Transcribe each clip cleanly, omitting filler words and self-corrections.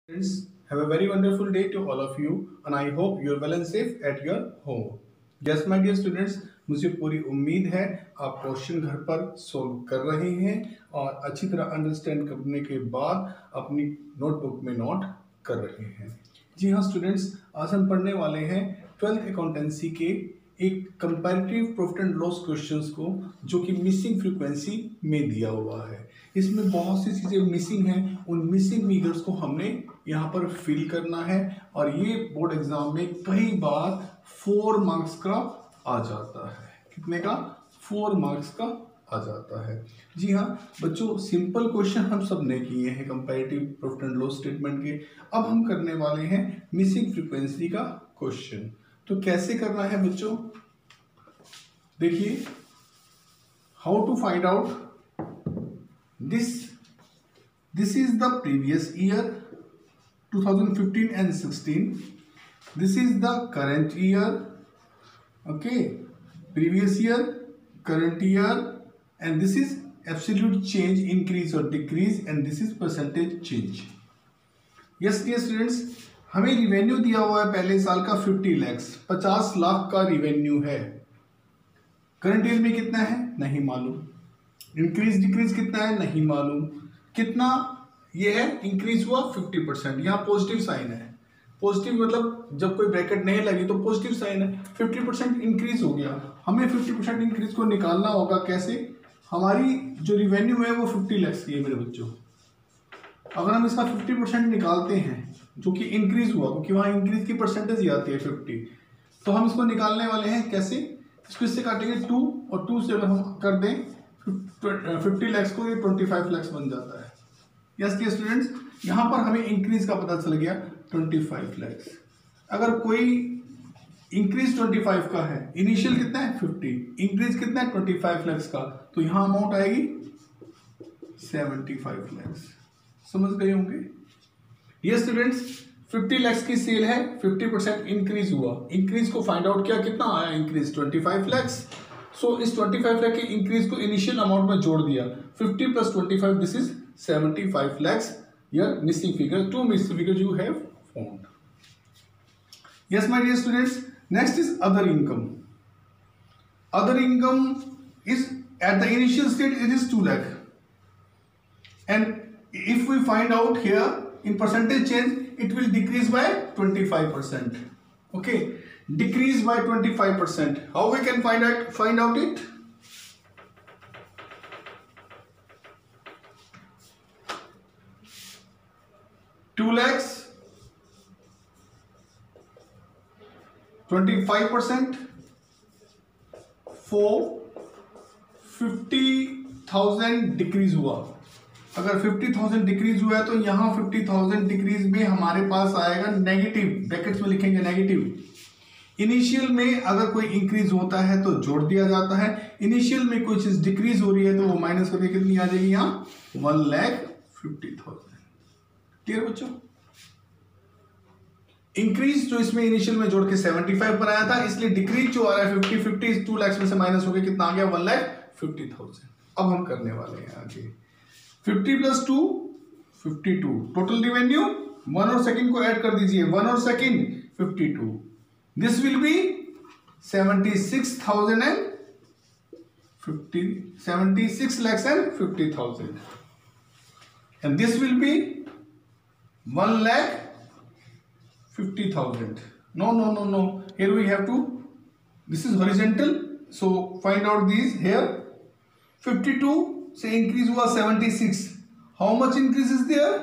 Friends, have a very wonderful day to all of you and I hope you are well and safe at your home. Yes, my dear students, मुझे पूरी उम्मीद है आप question घर पर solve कर रहे हैं और अच्छी तरह अंडरस्टैंड करने के बाद अपनी नोटबुक में नोट कर रहे हैं। जी हाँ स्टूडेंट्स, आज हम पढ़ने वाले हैं 12th अकाउंटेंसी के एक comparative profit and loss questions को, जो कि मिसिंग फ्रीक्वेंसी में दिया हुआ है। इसमें बहुत सी चीज़ें मिसिंग हैं, उन मिसिंग फिगर्स को हमने यहाँ पर फिल करना है और ये बोर्ड एग्जाम में कई बार 4 मार्क्स का आ जाता है। कितने का? 4 मार्क्स का आ जाता है। जी हाँ बच्चों, सिंपल क्वेश्चन हम सब ने किए हैं comparative profit and loss statement के। अब हम करने वाले हैं मिसिंग फ्रीक्वेंसी का क्वेश्चन। तो कैसे करना है बच्चों, देखिए, how to find out this is the previous year 2015 and 16. This is the current year. Okay, previous year, current year, and this is absolute change, increase or decrease, and this is percentage change. Yes dear students, हमें revenue दिया हुआ है पहले साल का 50 lakhs, 50 lakh का revenue है। Current year में कितना है नहीं मालूम। इंक्रीज डिक्रीज कितना है नहीं मालूम। कितना ये है, इंक्रीज हुआ 50%, यहाँ पॉजिटिव साइन है। पॉजिटिव मतलब जब कोई ब्रैकेट नहीं लगी तो पॉजिटिव साइन है। 50% इंक्रीज हो गया, हमें 50% इंक्रीज को निकालना होगा। कैसे? हमारी जो रिवेन्यू है वो 50 लाख की है मेरे बच्चों। अगर हम इसका 50% निकालते हैं, जो कि इंक्रीज हुआ, क्योंकि वहाँ इंक्रीज की परसेंटेज ही आती है 50, तो हम इसको निकालने वाले हैं। कैसे? इसको इससे काटेंगे 2 और 2 से अगर हम कर दें 50 लाख को, ये 25 लाख बन जाता है। यस डियर स्टूडेंट्स, यहाँ पर हमें इंक्रीज का पता चल गया 25 लाख। अगर कोई इंक्रीज 25 का है, इनिशियल कितना है 50, इंक्रीज कितना है 25 लाख का, तो यहाँ अमाउंट आएगी 75 लाख। समझ गए होंगे? यस स्टूडेंट्स, 50 लाख की सेल है, 50% इंक्रीज हुआ। इंक्रीज को फाइंड आउट किया, कितना आया इंक्रीज 25 लाख। सो इस 25 लाख के इंक्रीज को इनिशियल अमाउंट में जोड़ दिया। 50 + 25, this is 75 lakhs. Your missing figure, 2 missing figures you have found. Yes, my dear students. Next is other income. Other income is at the initial state it is 2 lakh, and if we find out here in percentage change, it will decrease by 25%. Okay, decrease by 25%. How we can find out it? $2 lakhs, 25% for 50,000 decrease हुआ। अगर 50,000 decrease हुआ है तो यहाँ 50,000 decrease में हमारे पास आएगा negative, brackets में लिखेंगे नेगेटिव। इनिशियल में अगर कोई इंक्रीज होता है तो जोड़ दिया जाता है, इनिशियल में कोई चीज डिक्रीज हो रही है तो वो माइनस करके कितनी आ जाएगी यहाँ 1,50,000। क्लियर बच्चों? इंक्रीज जो इसमें इनिशियल में जोड़ के 75 पर आया था, इसलिए डिक्रीज जो आ रहा है 50 2 लाख में से माइनस हो गया, कितना आ गया 1,50,000। अब हम करने वाले हैं आगे 50 + 2 52, टोटल रिवेन्यू 1 और सेकंड को ऐड कर दीजिए, 1 और second 52, this will be 76 lakhs and 50,000, and this will be 1,50,000. No. Here we have to. This is horizontal. So find out these here. 52 से increase हुआ 76. How much increase is there?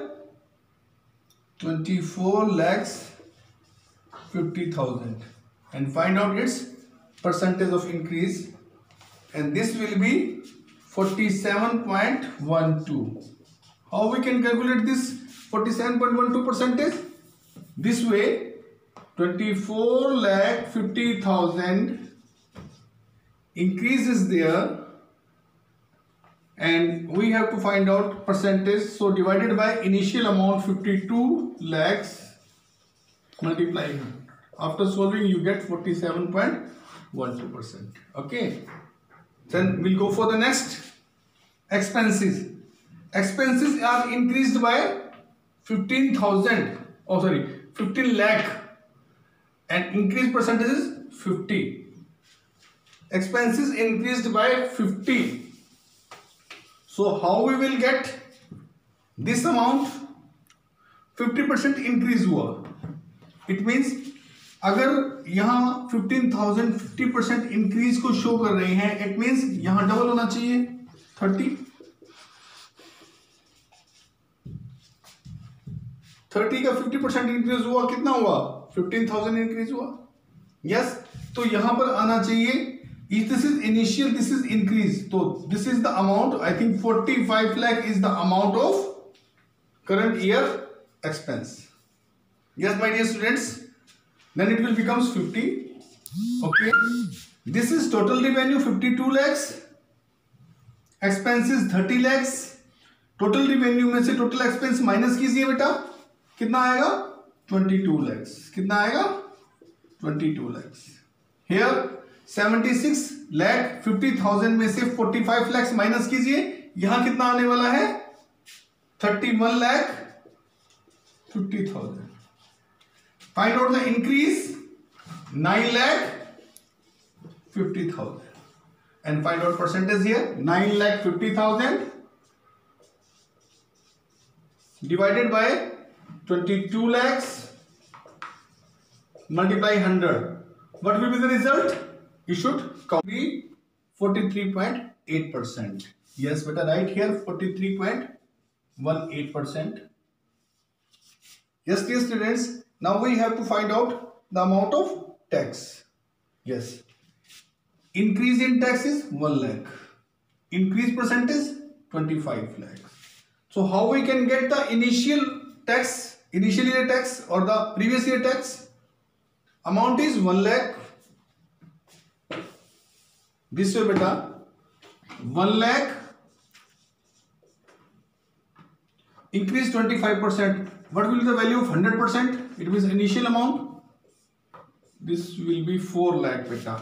24,50,000. And find out its percentage of increase. And this will be 47.12. How we can calculate this 47.12%? This way, 24,50,000 increase is there, and we have to find out percentage. So divided by initial amount 52 lakhs multiply 100. After solving, you get 47.12%. Okay. Then we'll go for the next expenses. Expenses are increased by 15,000, oh sorry, 15 lakh, and increase percentage is 50. Expenses increased by 50. So how we will get this amount? 50% increase हुआ. It means अगर यहाँ 15,000 50% increase को show कर रहे हैं, it means यहां double होना चाहिए 30 का 50% इंक्रीज हुआ, कितना हुआ? 15,000 इंक्रीज हुआ. यस, तो यहां पर आना चाहिए. This is initial, this is increase, तो this is the amount. I think 45 lakh is the amount of current year expense. Yes, my dear students, then it will becomes 50. Okay, this is total revenue 52 lakhs, expenses 30 lakhs. total revenue में से total expense minus कीजिए बेटा, कितना आएगा? 22 lakhs. कितना आएगा? 22 lakhs. Here 76 lakh 50,000 में से 45 lakhs माइनस कीजिए, यहां कितना आने वाला है? 31 lakh 50,000. Find out the increase, 9 lakh 50,000, and find out percentage here. 9 lakh 50,000 divided by 22 lakhs multiply 100. What will be the result? You should count the 43.8%. Yes, better right here 43.18%. Yes, dear students, now we have to find out the amount of tax. Yes, increase in tax is 1 lakh, increase percentage 25 lakhs. So how we can get the initial year tax or the previous year tax? Amount is 1 lakh. This way beta, 1 lakh increase 25%. What will be the value of 100%? It means initial amount. This will be 4 lakh beta.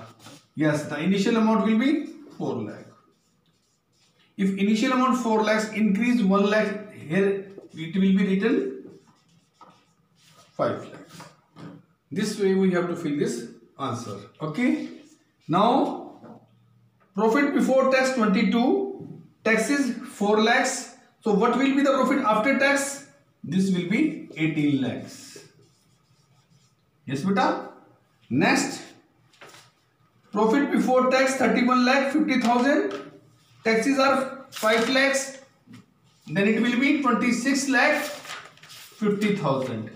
Yes, the initial amount will be 4 lakh. If initial amount 4 lakhs increase 1 lakh, here it will be written 5 lakhs. This way we have to fill this answer. Okay. Now profit before tax 22, tax is 4 lakhs. So what will be the profit after tax? This will be 18 lakhs. Yes beta. Next, profit before tax 31 lakh 50,000, taxes are 5 lakhs, then it will be 26 lakh 50,000.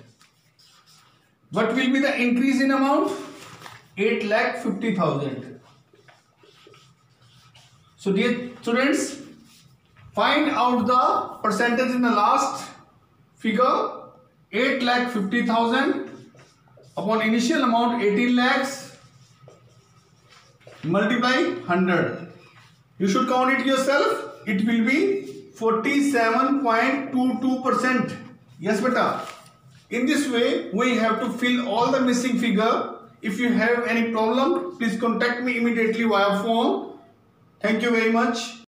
What will be the increase in amount? 8 lakh 50,000. So dear students, find out the percentage in the last figure. 8 lakh 50,000 upon initial amount 18 lakhs multiply 100. You should count it yourself. It will be 47.22%. Yes beta. In this way we have to fill all the missing figure. If you have any problem, please contact me immediately via phone. Thank you very much.